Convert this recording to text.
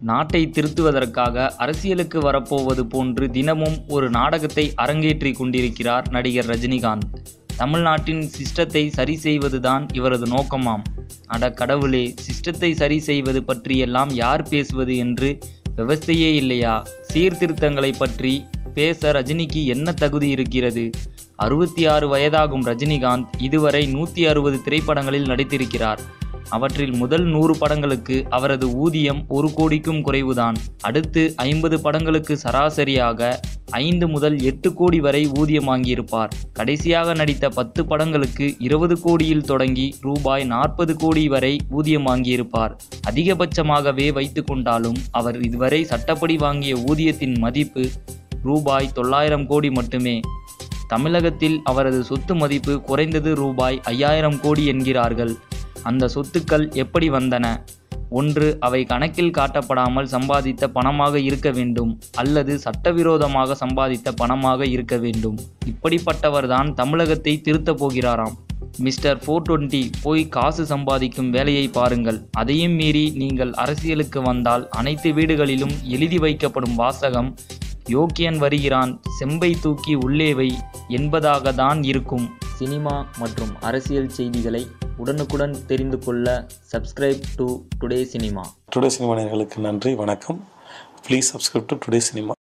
நாட்டை திருத்துவதற்காக அரசியலுக்கு வரப்போவது போன்று தினமும் ஒரு நாடகத்தை அரங்கேற்றி கொண்டிருக்கிறார் நடிகர் ரஜினிகாந்த். தமிழ்நாட்டின் சிஸ்டத்தை சரி செய்வதுதான் இவரது நோக்கமாம். அட கடவுளே, சிஸ்டத்தை சரி செய்வது பற்றியெல்லாம் யார் பேசுவது என்று விவஸ்தையே இல்லையா? சீர்திருத்தங்களை பற்றி பேச ரஜினிக்கு என்ன தகுதி இருக்கிறது? 66 வயதாகும் ரஜினிகாந்த் இதுவரை 160 திரைப்படங்களில் நடித்திருக்கிறார். அவற்றில் முதல் 100 படங்களுக்கு அவரது ஊதியம் 1 கோடிக்கும் குறைவுதான். அடுத்து 50 படங்களுக்கு சராசரியாக 5 முதல் 8 கோடி வரை ஊதியம் வாங்கியிருப்பார். கடைசியாக நடித்த 10 படங்களுக்கு 20 கோடியில் தொடங்கி ரூபாய் 40 கோடி வரை ஊதியம் வாங்கியிருப்பார். அதிகபட்சமாகவே வைத்து கொண்டாலும் அவர் இதுவரை சட்டப்படி வாங்கிய ஊதியத்தின் மதிப்பு ரூபாய் 900 கோடி மட்டுமே. தமிழகத்தில் அவரது சொத்து மதிப்பு குறைந்தது ரூபாய் 5000 கோடி என்கிறார்கள். அந்த சொத்துக்கள் எப்படி வந்தன? ஒன்று, அவை கணக்கில் காட்டப்படாமல் சம்பாதித்த பணமாக இருக்க வேண்டும், அல்லது சட்டவிரோதமாக சம்பாதித்த பணமாக இருக்க வேண்டும். இப்படிப்பட்டவர்தான் தமிழகத்தை திருத்தப் போகிறாராம். மிஸ்டர் 420 போய் காசு சம்பாதிக்கும் வேலையை பாருங்கள். அதையும் மீறி நீங்கள் அரசியலுக்கு வந்தால் அனைத்து வீடுகளிலும் எழுதி வைக்கப்படும் வாசகம் யோக்கியன் வருகிறான், செம்பை தூக்கி உள்ளே வை என்பதாக தான் இருக்கும். சினிமா மற்றும் அரசியல் செய்திகளை உடனுக்குடன் தெரிந்து கொள்ள subscribe to today cinema. Today cinema நேயர்களுக்கு நன்றி, வணக்கம். Please subscribe to today cinema.